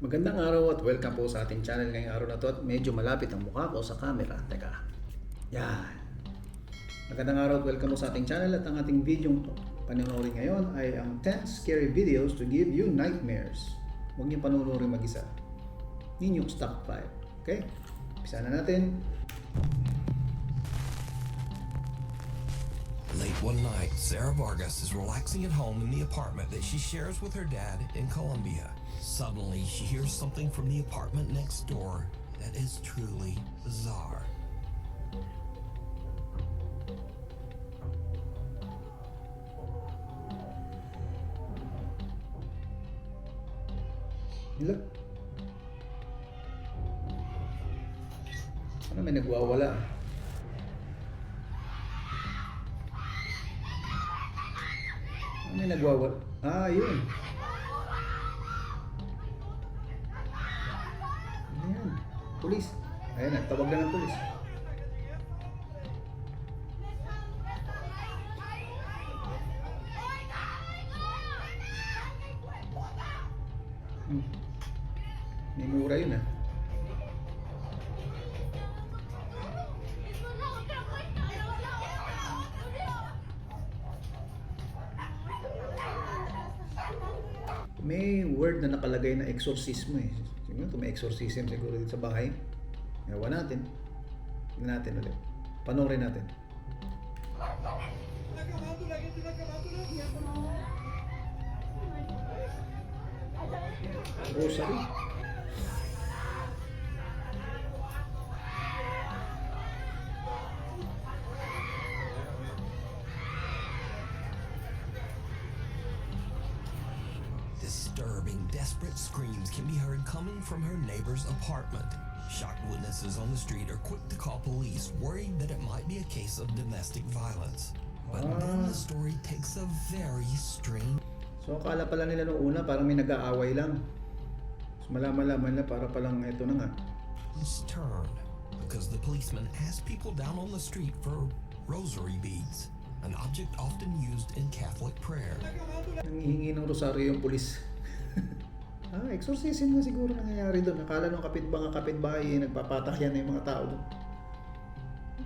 Magandang araw at welcome po sa ating channel ngayong araw na to at medyo malapit ang mukha ko sa camera. Teka. Yan. Magandang araw at welcome po sa ating channel at ang ating video panonoorin ngayon ay ang 10 scary videos to give you nightmares. Huwag niyo panonoorin mag-isa. Yun yung stock 5. Okay? Umpisa na natin. Late one night, Sarah Vargas is relaxing at home in the apartment that she shares with her dad in Colombia. Suddenly, she hears something from the apartment next door that is truly bizarre. Look. Ano may nagwawala? Ano may nagwawala? Ah, yun. Ayan. Pulis. Ayan, nagtawag na ng pulis. May mura yun ah. May word na nakalagay na exorcismo eh. Siguro kung may exorcism siguro dito sa bahay. Ewan natin. Tignan natin ulit. Panoorin natin. Rosary. Disturbing, desperate screams can be heard coming from her neighbor's apartment. Shocked witnesses on the street are quick to call police, worried that it might be a case of domestic violence. But then the story takes a very strange So akala pala nila noong una parang may nag-aaway lang. So malaman-laman na para palang ito na nga. turn because the policeman asked people down on the street for rosary beads, an object often used in Catholic prayer. Nangihingi ng rosaryo yung pulis. Exorcism na siguro nangyayari doon. Akala nung kapitbahay, nagpapatakyan na yung mga tao doon.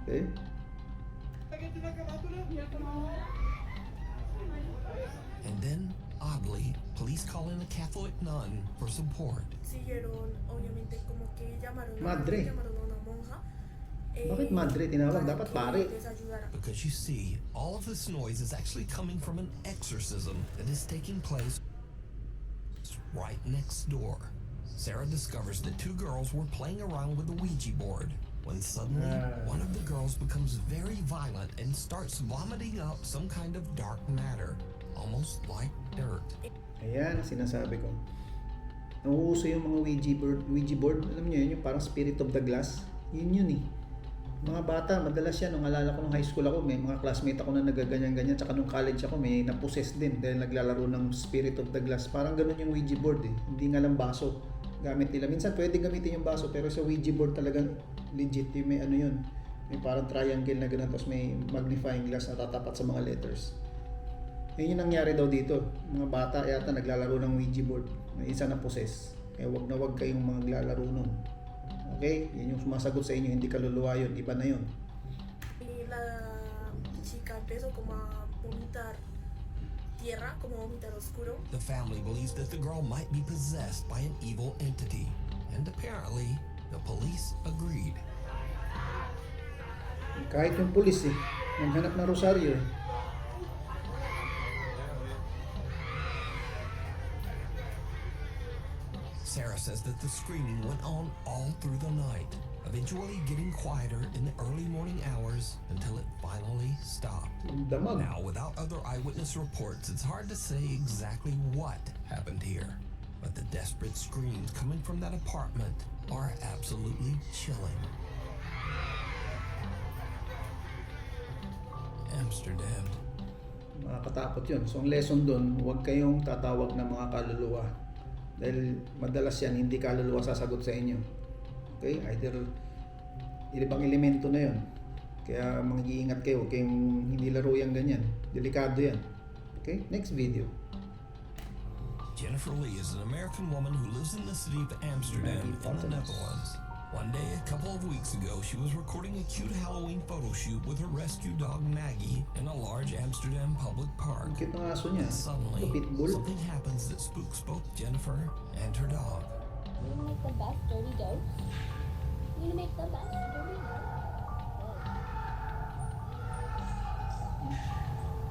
Okay. And then, oddly, police call in a Catholic nun for support. Madre. Bakit madre tinawag? Dapat pare. Because you see, all of this noise is actually coming from an exorcism that is taking place right next door. Sarah discovers that two girls were playing around with the Ouija board when suddenly one of the girls becomes very violent and starts vomiting up some kind of dark matter, almost like dirt. Ayan, sinasabi ko. Nauuso yung mga Ouija board. Alam niyo yun, yung parang spirit of the glass. Yun eh. Mga bata, madalas yan. Nung alala ko nung high school ako, may mga classmate ako na nagaganyan-ganyan. Tsaka nung college ako, may napossess din dahil naglalaro ng spirit of the glass. Parang ganun yung Ouija board eh. Hindi nga lang baso gamit nila. Minsan pwede gamitin yung baso, pero sa Ouija board talagang legit. Yung may ano yun. May parang triangle na ganun, tapos may magnifying glass na tatapat sa mga letters. Yun yung nangyari daw dito. Mga bata yata naglalaro ng Ouija board. May isa na possess. Kaya wag na wag kayong mga naglalaro nun. Okay? Yan yung sumasagot sa inyo. Hindi kaluluwa yun. Iba na yun. La chica empezó como a vomitar tierra, como a vomitar oscuro. The family believes that the girl might be possessed by an evil entity, and apparently, the police agreed. Kahit yung pulis eh. Naghanap ng rosaryo eh. Sarah says that the screaming went on all through the night, eventually getting quieter in the early morning hours until it finally stopped. Damag. Now, without other eyewitness reports, it's hard to say exactly what happened here. But the desperate screams coming from that apartment are absolutely chilling. Amsterdam. Makakatakot yun. So ang lesson doon, huwag kayong tatawag ng mga kaluluwa. Dahil madalas yan, hindi kaluluwa sasagot sa inyo. Okay? Either ibang elemento na yun. Kaya mag-iingat kayo. Huwag kayong hindi laro yan ganyan. Delikado yan. Okay? Next video. Jennifer Lee is an American woman who lives in the city of Amsterdam in the Netherlands. One day, a couple of weeks ago, she was recording a cute Halloween photo shoot with her rescue dog Maggie in a large Amsterdam public park. Ang cute ng aso niya. And suddenly, Pitbull. something happens that spooks both Jennifer and her dog. You wanna make the best dirty dough? You wanna make the best dirty dough?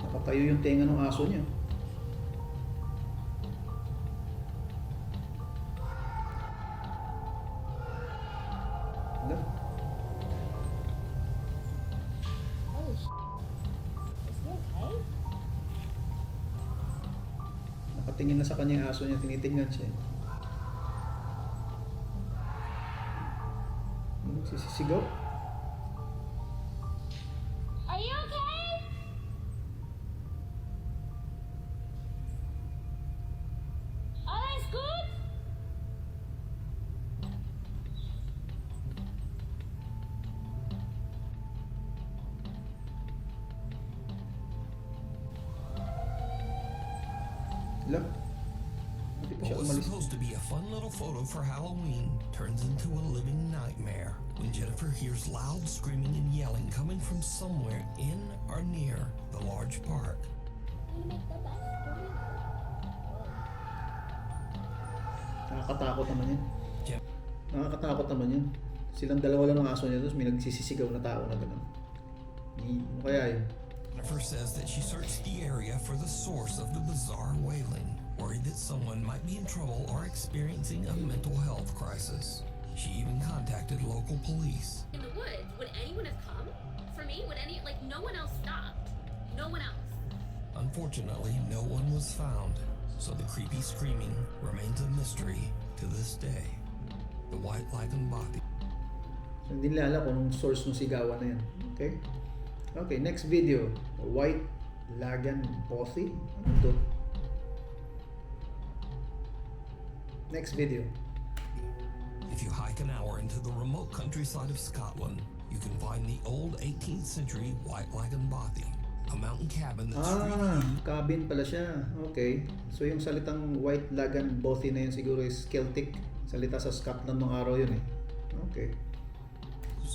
Nakatayo yung tenga ng aso niya. Ano? Oh, is he okay? Nakatingin na sa kanya yung aso niya, tinitingnan siya. Sisigaw? Are you okay? Alles gut? Hala? Hindi pa siya What was umalis. supposed to be a fun little photo for Halloween turns into a living nightmare when Jennifer hears loud screaming and yelling coming from somewhere in or near the large park. You wanna make the best dirty dough? Nakakatakot naman yan. Jen- Nakakatakot naman yan. Silang dalawa lang ng aso niya, tapos may nagsisisigaw na tao na gano'n. Ano kaya yun? Jennifer says that she searched the area for the source of the bizarre wailing, worried that someone might be in trouble or experiencing a mental health crisis. She even contacted local police. In the woods, would anyone have come? For me, no one else stopped. No one else. Unfortunately, no one was found, so the creepy screaming remains a mystery to this day. The white Batotoy. So, hindi nila alam kung anong source ng sigawan na yan. Okay? Okay, next video. White Lagan Bothy. Ano to? Next video. If you hike an hour into the remote countryside of Scotland, you can find the old 18th century white Batotoy, a mountain cabin that's Cabin pala siya. Okay. So yung salitang White Lagan Bothy na yun siguro is Celtic. Salita sa Scotland nung araw yun eh. Okay.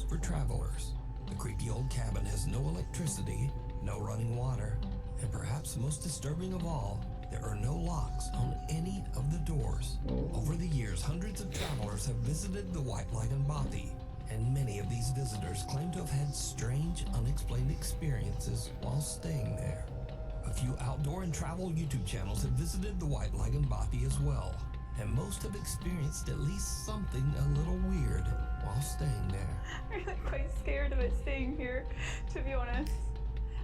for travelers. The creepy old cabin has no electricity, no running water, and perhaps most disturbing of all, there are no locks on any of the doors. Over the years, hundreds of travelers have visited the White Batotoy, and many of these visitors claim to have had strange, unexplained experiences while staying there. A few outdoor and travel YouTube channels have visited the White Batotoy as well, and most have experienced at least something a little weird while staying there. I'm really quite scared of it staying here, to be honest.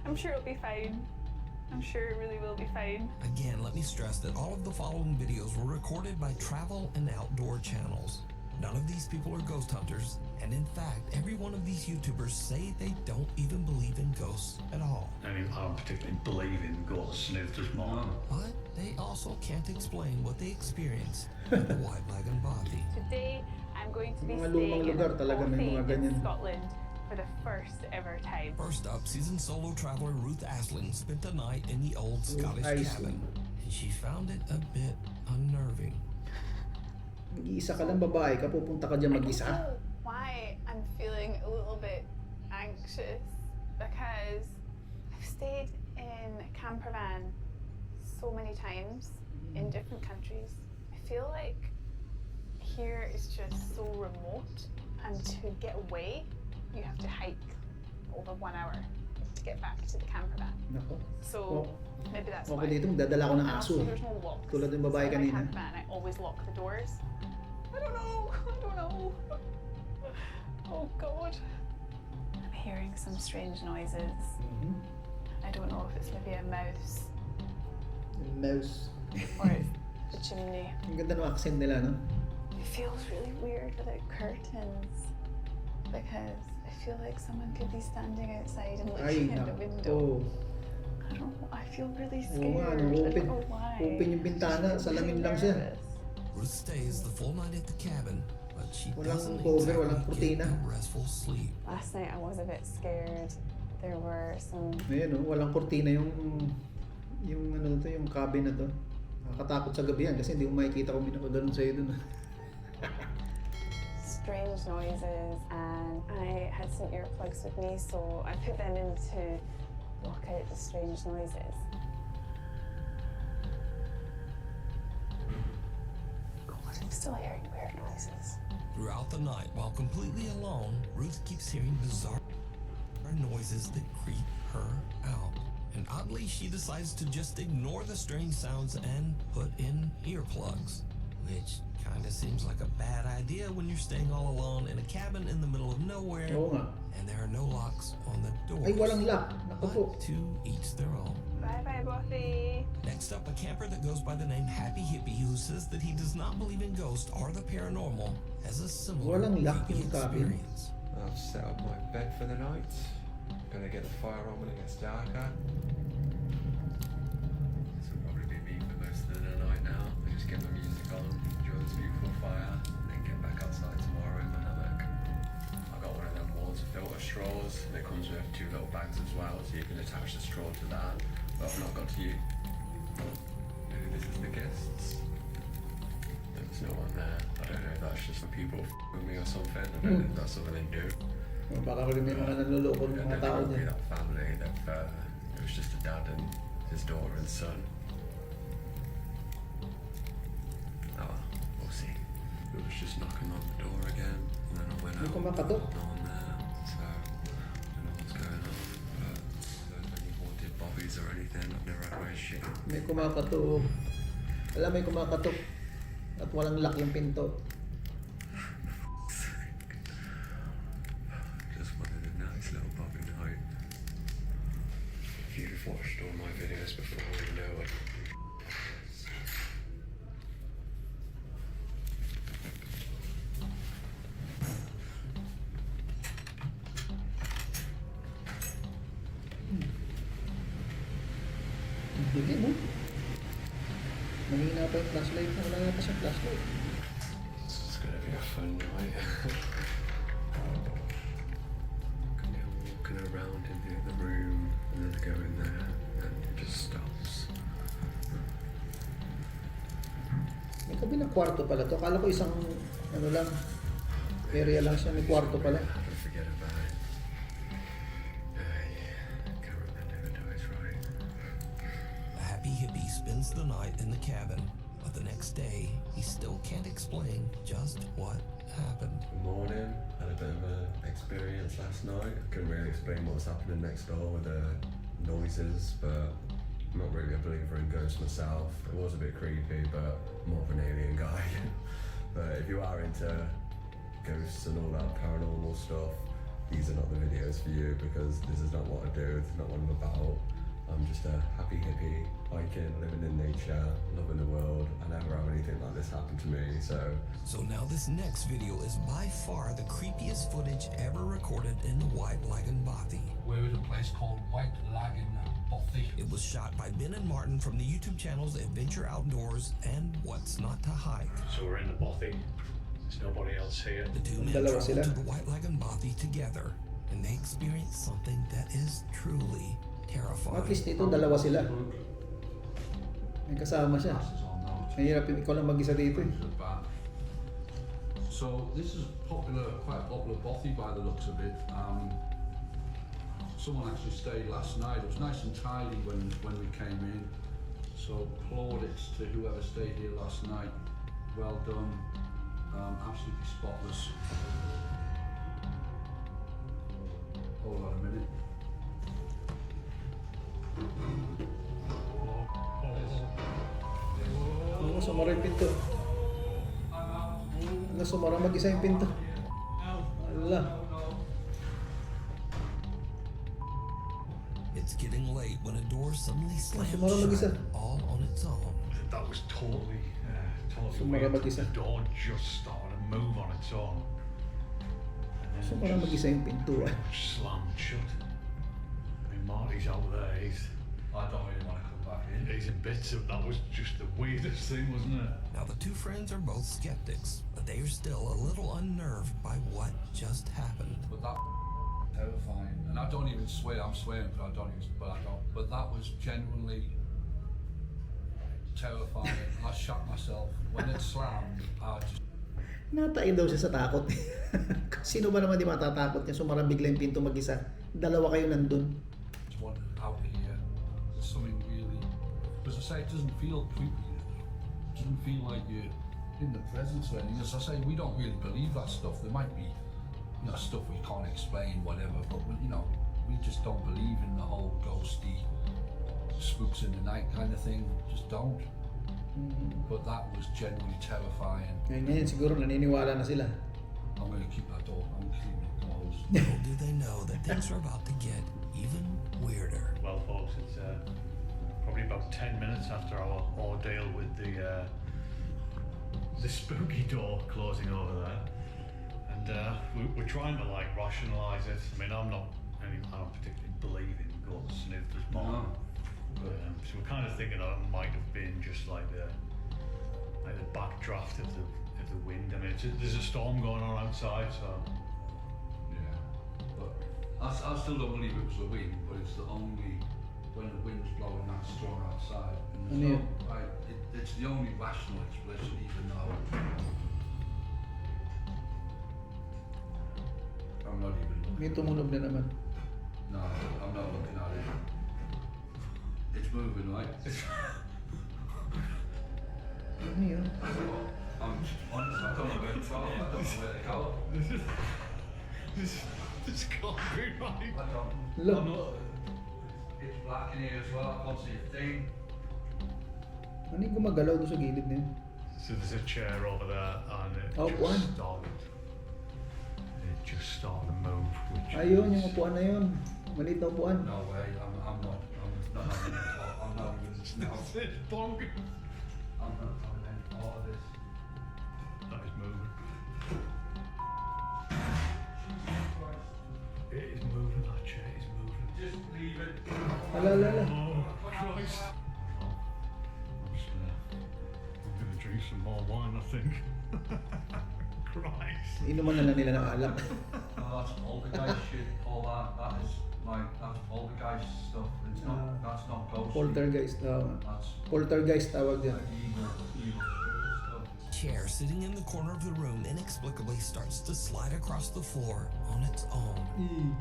I'm sure it'll be fine. I'm sure it really will be fine. Again, let me stress that all of the following videos were recorded by travel and outdoor channels. None of these people are ghost hunters, and in fact, every one of these YouTubers say they don't even believe in ghosts at all. I mean, I don't particularly believe in ghosts, and if there's more. But they also can't explain what they experienced at the White Batotoy. Today, I'm going to be Mga staying lumang in lugar talaga may mga Batotoy ganyan. in Scotland for the first ever time. First up, seasoned solo traveler Ruth Asling spent the night in the old Scottish Asling. cabin, and she found it a bit unnerving. Mag-iisa ka lang babae ka, pupunta ka dyan I don't mag-isa. know why I'm feeling a little bit anxious, because I've stayed in a camper van so many times in different countries. I feel like here is just so remote, and to get away you have to hike over 1 hour to get back to the camper van. Nako. So maybe that's Ako why. dito, magdadala ko ng And aso. also, there's no locks. Tulad ng babae So in my kanina. camper van, I always lock the doors. I don't know. I don't know. Oh God. I'm hearing some strange noises. Mhm. I don't know if it's maybe a mouse Mouse. or it's the chimney. Ang ganda ng accent nila, no? It feels really weird without curtains, because I feel like someone could be standing outside and Ay, looking at the window. nako. I don't know. I feel really Oo scared. nga, no, I open, don't know why. open yung bintana, I feel salamin really lang siya. nervous. Ruth stays the full night at the cabin, but she Walang doesn't cover, walang exactly get kurtina. a restful sleep. Last night I was a bit scared. There were some Ayan, no? Walang kurtina yung ano to, yung cabin na to. Nakakatakot sa gabi yan kasi hindi mo makikita kung may nakaganon sa'yo dun. Strange noises, and I had some earplugs with me, so I put them in to block out the strange noises. God, I'm still hearing weird noises. Throughout the night, while completely alone, Ruth keeps hearing bizarre noises that creep her out. And oddly, she decides to just ignore the strange sounds and put in earplugs, which kind of seems like a bad idea when you're staying all alone in a cabin in the middle of nowhere, Oo nga. and there are no locks on the doors. Ay, walang lock. Naku po. But to each their own. Bye-bye, Buffy. Next up, a camper that goes by the name Happy Hippie, who says that he does not believe in ghosts or the paranormal, has a similar Walang lock creepy yung cabin. experience. I've set up my bed for the night. Gonna get the fire on when it gets darker. This will probably be me for most of the night now. I just get my music on, enjoy this beautiful fire, and then get back outside tomorrow in my hammock. I got one of them water filter straws, and it comes with 2 little bags as well, so you can attach the straw to that. But I've not got to use. Maybe this is the guests. There's no one there. I don't know if that's just for people with me or something. I don't know if that's something they do. Baka rin may mga nanloloko ng mga tao Be dyan. that family that it was just a dad and his daughter and son. Oh, we'll see. It was just knocking on the door again, and then I went May out. kumakatok. No one there, so I don't know what's going on. But there's any haunted bobbies or anything. I've never had weird shit. May kumakatok. Alam, may kumakatok. At walang lock yung pinto. Just wanted a nice little bobby night. If you've watched all my videos before, you know it. Hindi mo. Mahina pa yung flashlight. Wala na pa siyang flashlight. It's gonna be a fun night. Walking around in the other room, and then I go in there, and it just stops. May kabilang kwarto pala to. Akala ko isang ano lang, area lang siya. May kwarto pala. Never forget about it. Yeah, can't remember who dies right. A happy hippie spends the night in the cabin, but the next day, he still can't explain just what happened. Good morning. Had a bit of an experience last night. I couldn't really explain what was happening next door with the noises, but I'm not really a believer in ghosts myself. It was a bit creepy, but I'm more of an alien guy. But if you are into ghosts and all that paranormal stuff, these are not the videos for you, because this is not what I do. It's not what I'm about. I'm just a happy hippie, hiking, living in nature, loving the world. I never have anything like this happen to me, so So now this next video is by far the creepiest footage ever recorded in the White Lagoon Bothy. We're at a place called White Lagoon Bothy. It was shot by Ben and Martin from the YouTube channels Adventure Outdoors and What's Not to Hike. So we're in the bothy. There's nobody else here. The two men Dalawa traveled sila. to the White Lagoon Bothy together, and they experienced something that is truly terrifying. At least dito, dalawa sila. May kasama siya. Mahirap yun, ikaw lang mag-isa dito eh. So this is popular, quite a popular bothy by the looks of it. Someone actually stayed last night. It was nice and tidy when we came in. So plaudits to whoever stayed here last night. Well done. Absolutely spotless. Hold on a minute. Ano, sumara yung pinto. Ano, sumara mag-isa yung pinto. Ala. It's getting late when a door suddenly slams sumara mag-isa. shut all on its own. That was totally Sumara weird. mag-isa. The door just started to move on its own. And then Sumara just mag-isa yung pintuan. slammed shut. I mean, Marty's out there. I don't really want to come back in. He's in bits. That was just the weirdest thing, wasn't it? Now the two friends are both skeptics, but they are still a little unnerved by what just happened. But that terrifying. And I don't even swear. I'm swearing, but I don't. But that was genuinely terrifying. I shot myself. When it slammed, I just Natain daw siya sa takot. Sino ba naman di matatakot niya? Sumarang bigla yung pinto mag-isa. Dalawa kayo nandun. wanted out of here. There's something really, because I say, it doesn't feel creepy. It doesn't feel like you're in the presence of anything. As I say, we don't really believe that stuff. There might be, stuff we can't explain, whatever, but, we just don't believe in the whole ghosty, spooks in the night kind of thing. Just don't. But that was genuinely terrifying. Ngayon siguro naniniwala na sila. I'm going to keep that door. I'm keeping it closed. Little do they know that things are about to get even weirder. Well, folks, it's probably about 10 minutes after our ordeal with the spooky door closing over there, and we're trying to rationalise it. I mean, I don't particularly believe in ghosts, and if there's more, but, so we're kind of thinking that it might have been just like the backdraft of the wind. I mean, there's a storm going on outside, so. Yeah, but I still don't believe it was the wind, but it's the only, when the wind's blowing that strong outside. And there's it's the only rational explanation, even though I'm not even looking. May tumunog na naman. No, I'm not looking at it. It's moving, right? Ano yun? I'm honest, I don't know where to go. I don't know where to go. This can't be right. I don't. Look. I'm not. It's black in here as well. I can't see a thing. Ano yung gumagalaw doon sa gilid na yun? So there's a chair over there, and it Oh, one. just started to move. Which Ayun, is- yung upuan na yun. Maliit na upuan. No way. I'm not having any part. I'm not even. No. It's bonkers. I'm not having any part of this. That is moving. It is moving. That chair is moving. Just leave it. Ala. Oh Christ! I'm gonna drink some more wine, I think. Christ! Inuman na lang nila ng alak. No, that's poltergeist shit. All that's poltergeist stuff. It's not. That's not ghost. Poltergeist. That's Poltergeist tawag dyan. evil stuff. Chair sitting in the corner of the room inexplicably starts to slide across the floor on its own.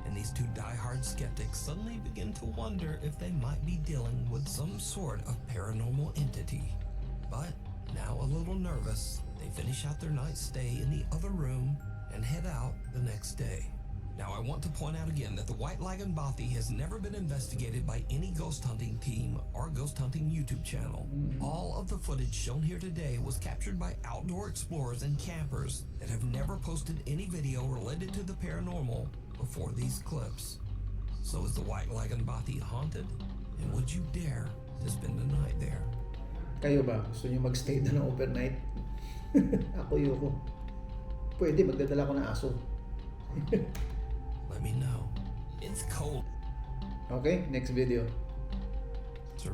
And these two diehard skeptics suddenly begin to wonder if they might be dealing with some sort of paranormal entity. But now a little nervous, they finish out their night's stay in the other room and head out the next day. Now I want to point out again that the White Lagan Bothy has never been investigated by any ghost hunting team or ghost hunting YouTube channel. All of the footage shown here today was captured by outdoor explorers and campers that have never posted any video related to the paranormal before these clips. So is the White Lagan Bothy haunted? And would you dare to spend the night there? Kayo ba? Gusto nyo magstay na ng overnight? Ako yoko. Pwede, magdadala ko ng aso. Let me know. It's cold. Okay, next video.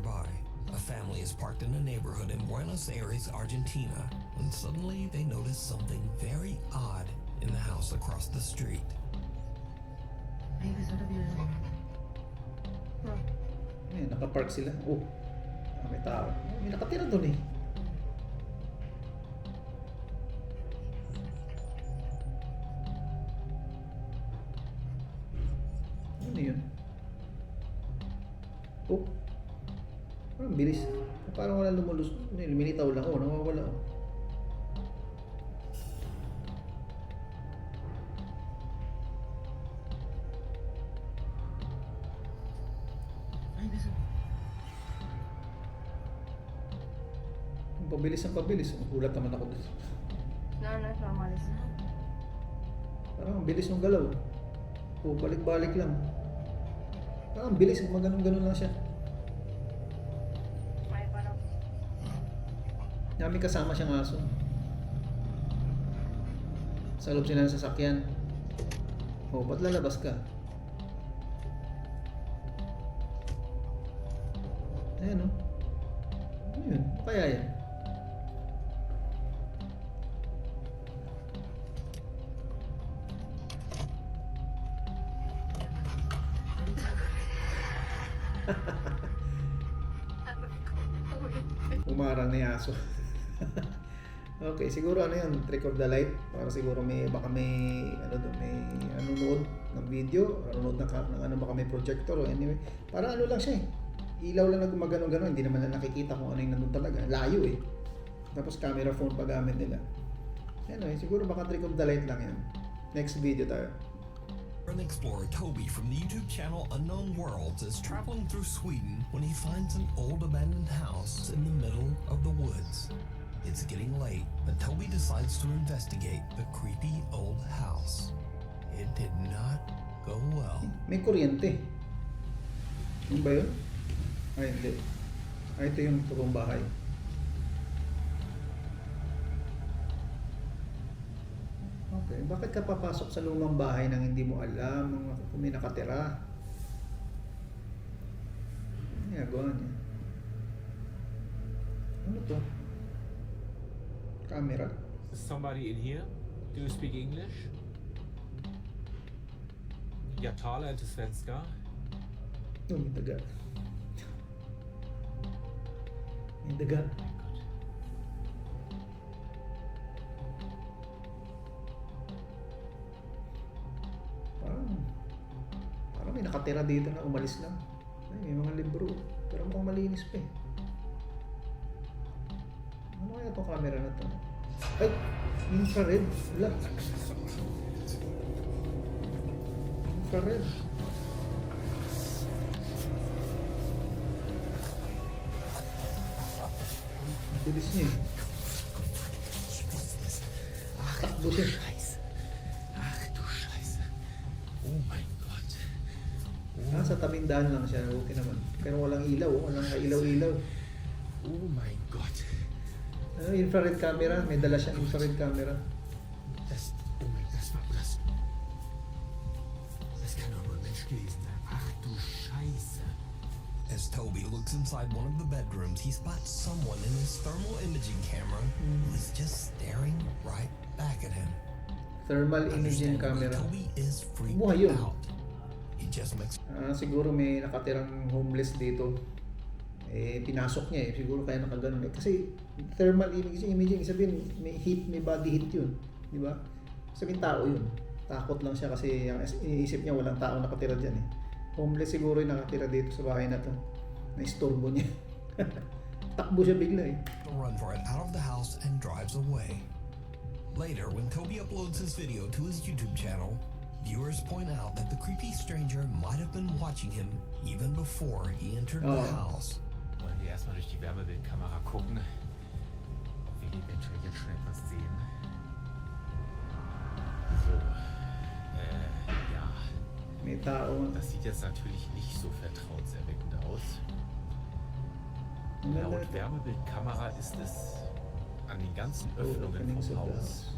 By. A family is parked in a neighborhood in Buenos Aires, Argentina, when suddenly they notice something very odd in the house across the street. Ayan, nakapark sila. Oh, may tao. May nakatira doon eh. Ano yun? Oh, parang bilis. Parang wala lumulus. Luminitaw lang. Oh, nawawala. Oh. Pabilis ang pabilis. Nagulat naman ako dito. No, normalis. Parang ang bilis ng galaw. O, balik-balik lang. Parang ang bilis. Maganon-ganon lang siya. May parang May kasama siyang aso. Sa loob sila ng sasakyan. O, ba't lalabas ka? Ayan o. Ano yun? Ano kaya yan? Umarang na yung aso. Okay, siguro ano yun, trick of the light. Para siguro baka may nanonood ng video, nanonood ng ano, baka may projector o anyway. Para ano lang siya ilaw lang na gumagano-gano, hindi naman na nakikita kung ano yung nandun talaga. Layo Tapos camera phone pa gamit nila. Anyway, siguro baka trick of the light lang yan. Next video tayo. An explorer Toby from the YouTube channel Unknown Worlds is traveling through Sweden when he finds an old abandoned house in the middle of the woods. It's getting late, but Toby decides to investigate the creepy old house. It did not go well. May kuryente. Yung ba yun? Ay, hindi. Ay, ito yung totoong bahay. Okay, bakit ka papasok sa lumang bahay nang hindi mo alam kung may nakatira? Ano ginagawa niya? Ano to? Camera? Is somebody in here? Do you speak English? Jag talar inte svenska. Oh, may daga. May daga. Parang may nakatira dito na umalis lang. Ay, may mga libro. Pero mukhang malinis pa Ano kaya itong camera na to? Ay! Infrared. Wala. Infrared. Bilis niya Takbo siya. Oh mein Gott. Sa tabing daan lang siya. Okay naman. Pero walang ilaw. Walang kailaw-ilaw. Oh mein Gott. Infrared camera. May dala siyang infrared camera. Das kann doch nur ein Mensch gewesen sein. Ach du Scheiße. As Toby looks inside one of the bedrooms, he spots someone in his thermal imaging camera who is just staring right back at him. Thermal imaging Understandably, camera. Toby is freaked Buhay yun. out. He just makes Siguro may nakatirang homeless dito. Pinasok niya Siguro kaya nakaganon Kasi thermal imaging, sabihin may heat, may body heat yun. Di ba? Sabihin tao yun. Takot lang siya kasi ang iniisip niya walang tao nakatira dyan Homeless siguro yung nakatira dito sa bahay na to. Naistorbo niya. Takbo siya bigla run for it out of the house and drives away. Later, when Toby uploads his video to his YouTube channel, viewers point out that the creepy stranger might have been watching him even before he entered the house. Wollen wir erstmal durch die Wärmebildkamera gucken, ob wir eventuell jetzt schon etwas sehen. So, ja. May tao. Das sieht jetzt natürlich nicht so vertrauenserweckend aus. Laut Wärmebildkamera ist es an den ganzen Öffnungen vom Haus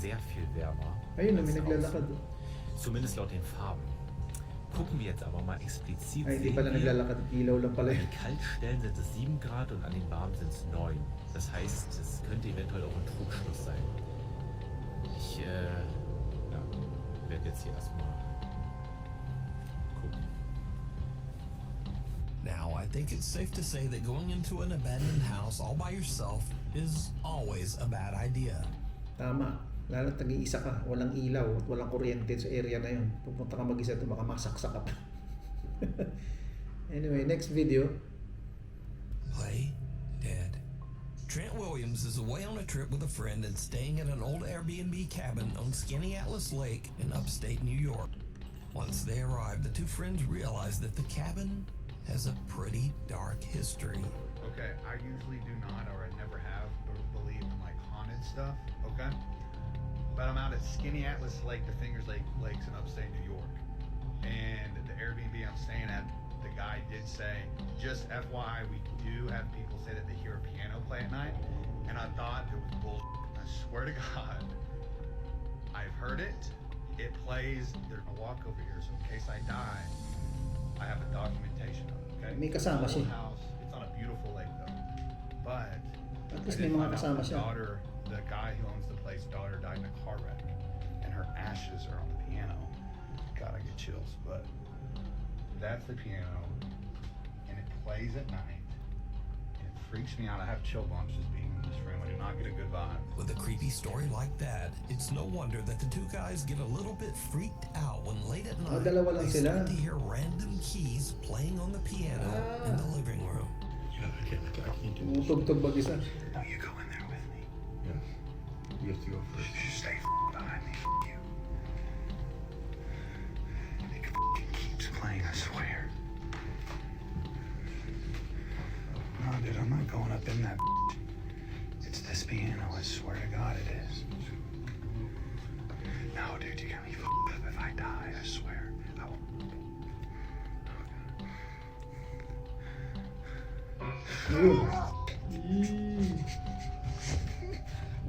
sehr viel wärmer. Ayun na, may als naglalakad. außen. Zumindest laut den Farben. Gucken wir jetzt aber mal explizit. Ay, hindi sehen pala wir, naglalakad. Ilaw lang pala an den Kaltstellen sind es 7 Grad und an den warmen sind es 9. Das heißt, es könnte eventuell auch ein Trugschluss sein. Ich werde jetzt hier erstmal gucken. Now, I think it's safe to say that going into an abandoned house all by yourself is always a bad idea. Tama. Lalo tag-iisa ka, walang ilaw at walang kuryente sa area na yun. Pupunta ka mag-isa ito, baka masaksak ka pa. Anyway, next video. Play dead. Trent Williams is away on a trip with a friend and staying at an old Airbnb cabin on Skinny Atlas Lake in upstate New York. Once they arrive, the two friends realize that the cabin has a pretty dark history. Okay, I usually do not, or I never have, believe in like haunted stuff, okay? But I'm out at Skinny Atlas Lake, the Fingers Lakes in upstate New York. And the Airbnb I'm staying at, the guy did say, just FYI, we do have people say that they hear a piano play at night. And I thought it was bullshit. I swear to God, I've heard it. It plays, they're gonna walk over here, so in case I die, I have a documentation of it, okay? May kasama It's an siya. old house. It's on a beautiful lake though. But At I least did may mga find out kasama the siya. daughter, the guy who owns the place, daughter died in a car wreck, and her ashes are on the piano. God, I get chills. But that's the piano, and it plays at night, and it freaks me out. I have chill bumps just being in this room. I do not get a good vibe. With a creepy story like that, it's no wonder that the two guys get a little bit freaked out when late at night dalawa lang they sila. start to hear random keys playing on the piano in the living room. Yeah, I can't do this. Tumutugtog bag isa. No, you go in there with me. Yeah. You have to go first. You stay behind me. You. It keeps playing, I swear. No, dude, I'm not going up in that. It's this piano, I swear to God it is. No, dude, you got me up if I die, I swear. I will.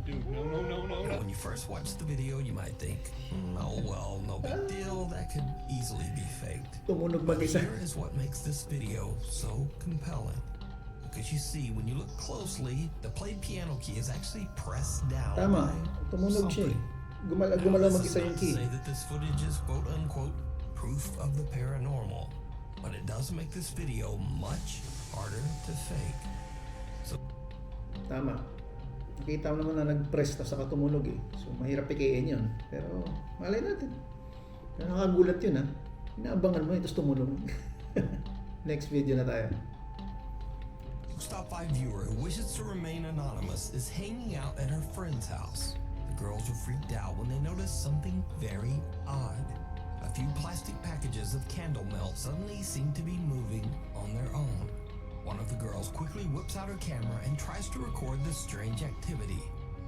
Dude, no. Now, when you first watch the video, you might think, oh well, no big deal, that could easily be faked. Tumunog But bag isa. here is what makes this video so compelling. Because you see, when you look closely, the played piano key is actually pressed down. Tama. by Tumunog siya eh. something. Gumalaw This mag-isa is yung not to key. say that this footage is quote unquote proof of the paranormal, but it does make this video much harder to fake. So Tama. Nakita mo naman na nag-press tapos saka tumunog eh. So mahirap pikain yun. Pero malay natin. Nakakagulat yun ha. Inaabangan mo tapos tumunog. Next video na tayo. Stop by viewer who wishes to remain anonymous is hanging out at her friend's house. The girls are freaked out when they notice something very odd. A few plastic packages of candle melt suddenly seem to be moving on their own. One of the girls quickly whips out her camera and tries to record this strange activity,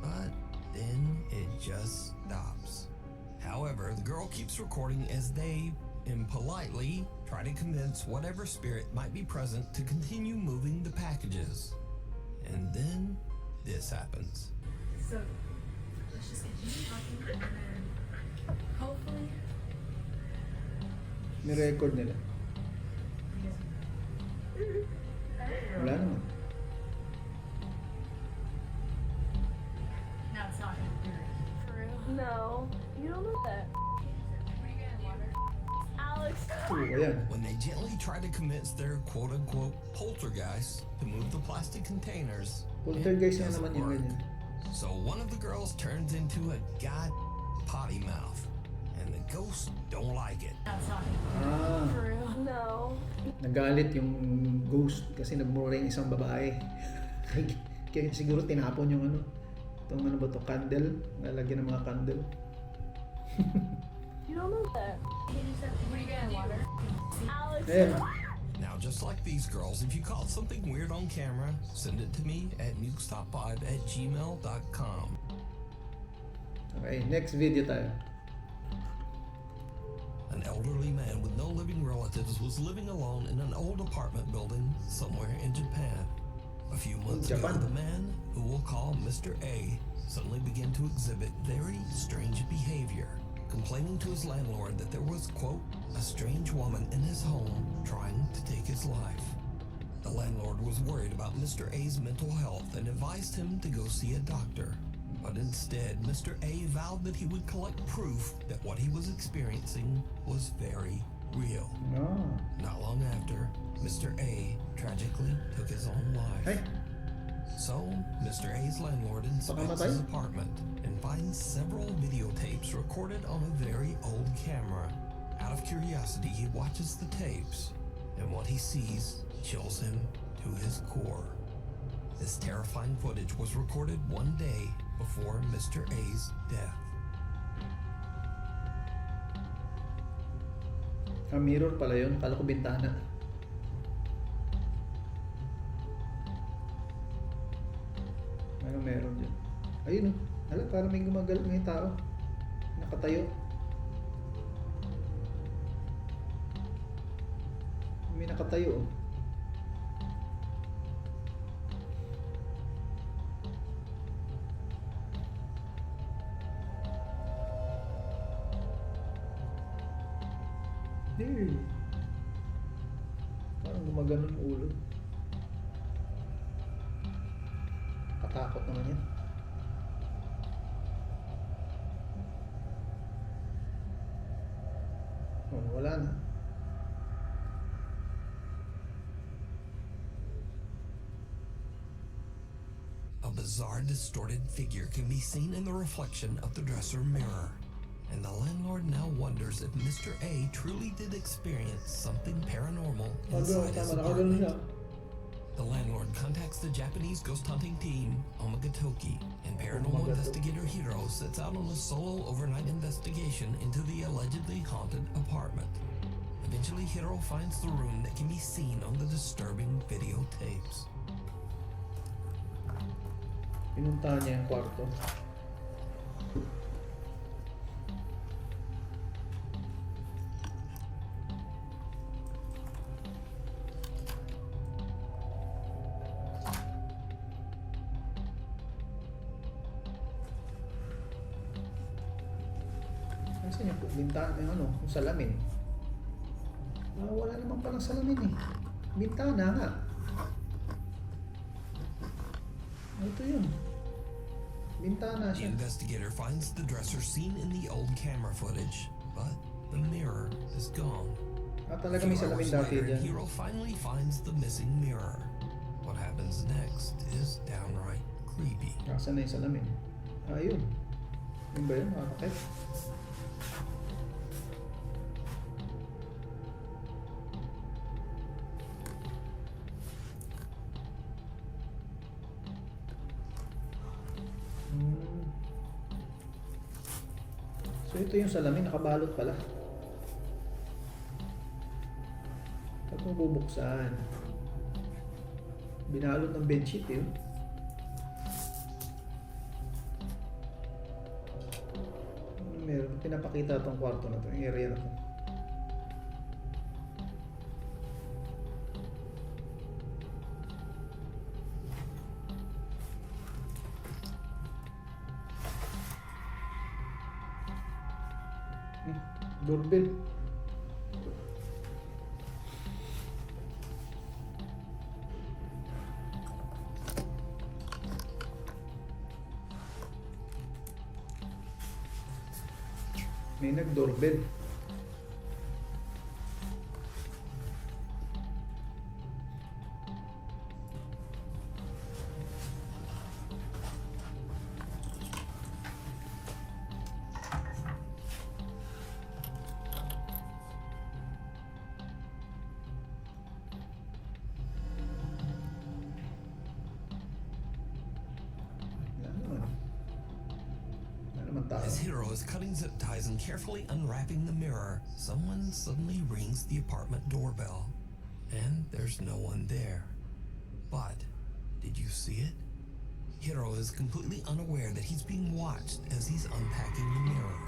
but then it just stops. However, the girl keeps recording as they, impolitely, try to convince whatever spirit might be present to continue moving the packages. And then this happens. So, let's just continue talking and then hopefully Ni-record nila. Wala naman. no, it's not gonna be For real? No, you don't know that. Alex. Oo, ayan. When they gently try to convince their quote-unquote poltergeist to move the plastic containers, Poltergeist it na doesn't naman yung work. ganyan. So one of the girls turns into a potty mouth, and the ghost don't like it. Ah, For real? No. nagalit yung ghost kasi nagmura yung isang babae. Kaya siguro tinapon yung ano. Itong ano ba to? Candle. Nalagyan ng mga candle. You don't know that. Alex. Ayan. Now, just like these girls, if you caught something weird on camera, send it to me at nukestop5@gmail.com. Okay, next video tayo. An elderly man with no living relatives was living alone in an old apartment building somewhere in Japan. A few months ago, Japan. the man, who we'll call Mr. A, suddenly began to exhibit very strange behavior, complaining to his landlord that there was, quote, a strange woman in his home trying to take his life. The landlord was worried about Mr. A's mental health and advised him to go see a doctor. But instead, Mr. A vowed that he would collect proof that what he was experiencing was very real. Ah. Not long after, Mr. A tragically took his own life. Ay, So, Mr. A's landlord inspects Pakamatay? his apartment and finds several videotapes recorded on a very old camera. Out of curiosity, he watches the tapes, and what he sees chills him to his core. This terrifying footage was recorded one day before Mr. A's death. mirror pala yun. Kala ko bintana. Ano meron dyan? Ayun oh. Hala, parang may gumagalaw may tao. Nakatayo. May nakatayo oh. Hey. Parang gumaganon yung ulo. Katakot naman yan. Oh, wala na. bizarre, distorted figure can be seen in the reflection of the dresser mirror. And the landlord now wonders if Mr. A truly did experience something paranormal inside his apartment. The landlord contacts the Japanese ghost hunting team, Omagatoki, and paranormal investigator Hiro sets out on a solo overnight investigation into the allegedly haunted apartment. Eventually, Hiro finds the room that can be seen on the disturbing videotapes. Pinuntahan niya yung kwarto. Kasi yung bintana, yung ano, yung salamin. Wala naman palang salamin eh. Bintana nga. Ito yun. Bintana The siya. investigator finds the dresser seen in the old camera footage, but the mirror is gone. Talaga may salamin dati dyan. Hiro finally finds the missing mirror. What happens next is downright creepy. Nasaan na yung salamin? Ayun. Yun ba yun? Makakakit? So ito yung salamin, nakabalot pala. Pag mo bubuksan, binalot ng bedsheet yun. Meron, pinapakita itong kwarto na to, yung area na to. Doorbell. May nag-doorbell. As Hiro is cutting zip ties and carefully unwrapping the mirror, someone suddenly rings the apartment doorbell. And there's no one there. But, did you see it? Hiro is completely unaware that he's being watched as he's unpacking the mirror.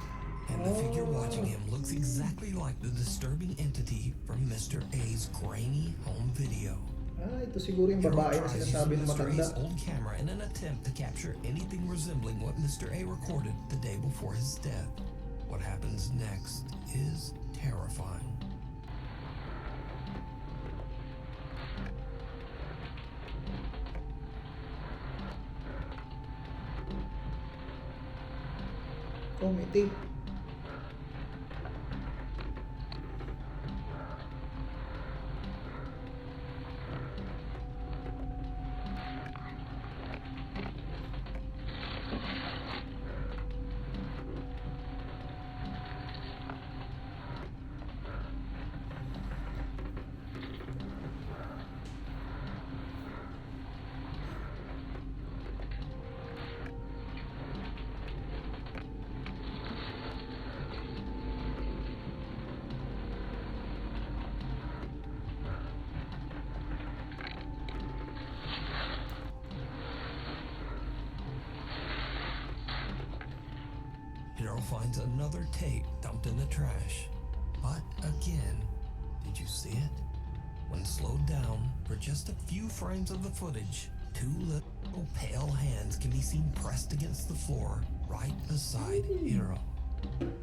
And the figure watching him looks exactly like the disturbing entity from Mr. A's grainy home video. Ito siguro yung babae na sinasabi ng Mr. matanda. A's old camera in an attempt to capture anything resembling what Mr. A recorded the day before his death. What happens next is terrifying. Oh, may tape. Hiro finds another tape dumped in the trash. But again, did you see it? When slowed down for just a few frames of the footage, two little pale hands can be seen pressed against the floor right beside Hiro.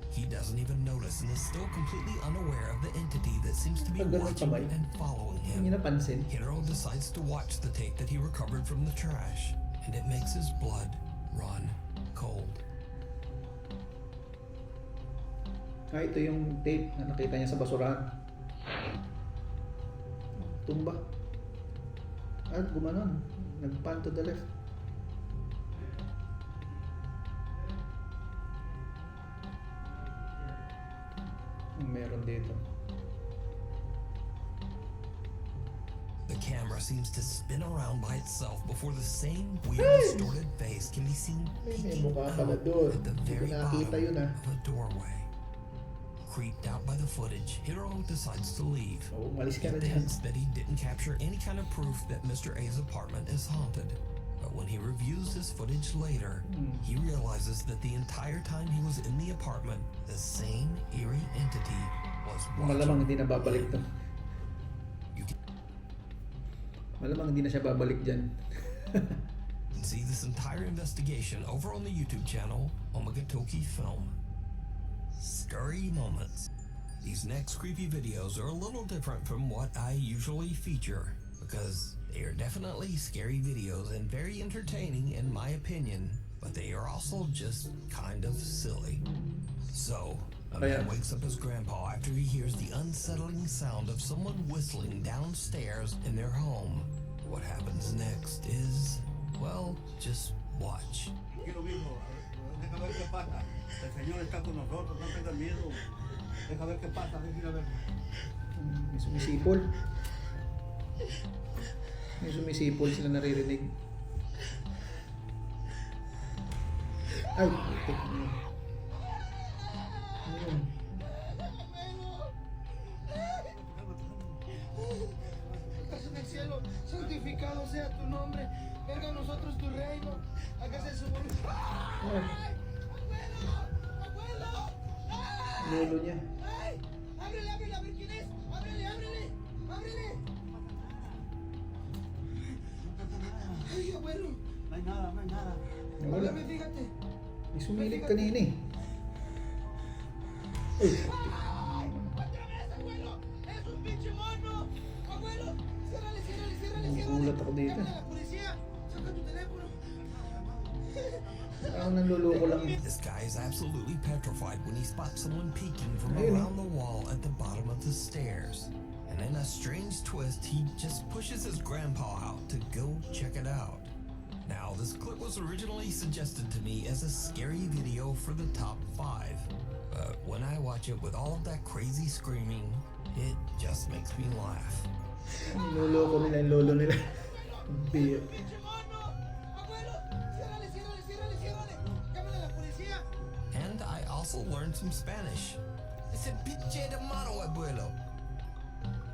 He doesn't even notice and is still completely unaware of the entity that seems to be watching and following him. Hiro decides to watch the tape that he recovered from the trash, and it makes his blood run cold. Ito yung tape na nakita niya sa basurahan. Tumba. At gumanon. Nag-pan to the left. meron dito. The camera seems to spin around by itself before the same weird, distorted face can be seen May peeking mukha out pala doon. at the Hindi ko very nakita bottom yun ah. of a doorway. Creeped out by the footage, Hiro decides to leave. Oh, umalis ka He na dyan. thinks that he didn't capture any kind of proof that Mr. A's apartment is haunted. But when he reviews his footage later, he realizes that the entire time he was in the apartment, the same eerie entity was Malamang watching. hindi na babalik to. You can Malamang hindi na siya babalik dyan. see this entire investigation over on the YouTube channel, Omagatoki Film. Scary moments. These next creepy videos are a little different from what I usually feature because they are definitely scary videos and very entertaining in my opinion, but they are also just kind of silly. So, a man wakes up his grandpa after he hears the unsettling sound of someone whistling downstairs in their home. What happens next is, well, just watch. Tranquilo, mijo. Deja ver qué pasa. El Señor está con nosotros, no tengas miedo. Deja ver qué pasa, deja ver. May sumisipol. May sumisipol sila naririnig. Ay, putik na. Ayun. Estás en el cielo, santificado sea tu nombre. Venga a nosotros tu reino. Hágase su voluntad. Ay, ¡Abuelo! lolo niya. ¡Ay! ¡Ábrele, ábrele! A ver quién es. ¡Ábrele, ábrele! ¡Ábrele! ¡Ay, abuelo! No hay nada, no hay nada. Wala. Ábreme, fíjate. May sumilip kanina eh. Ay, ¡Ay! ¡Otra vez, abuelo! ¡Es un pinche mono! ¡Abuelo! ¡Ciérrale, ciérrale, ciérrale, Nagulat ako ciérrale! dito. ¡Llama a la policía! ¡Saca tu teléfono! parang nanluloko lang. This guy is absolutely petrified when he spots someone peeking from Ayun. around the wall at the bottom of the stairs. And in a strange twist, he just pushes his grandpa out to go check it out. Now, this clip was originally suggested to me as a scary video for the top 5. But when I watch it with all of that crazy screaming, it just makes me laugh. Niloloko nila yung lolo nila. Beer. ¡Pinche mono! ¡Abuelo! ¡Ciérrale, ciérrale, ciérrale, ciérrale! ¡Llámale a la policía! And I also learned some Spanish. Ese pinche de mano, abuelo.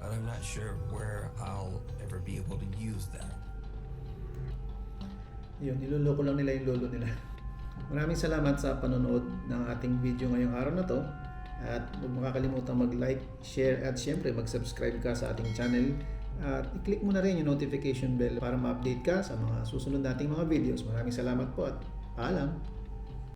But I'm not sure where I'll ever be able to use that. Yun, niloloko lang nila yung lolo nila. Maraming salamat sa panonood ng ating video ngayong araw na to. At huwag makakalimutan mag-like, share at syempre mag-subscribe ka sa ating channel. At i-click mo na rin yung notification bell para ma-update ka sa mga susunod nating mga videos. Maraming salamat po at paalam!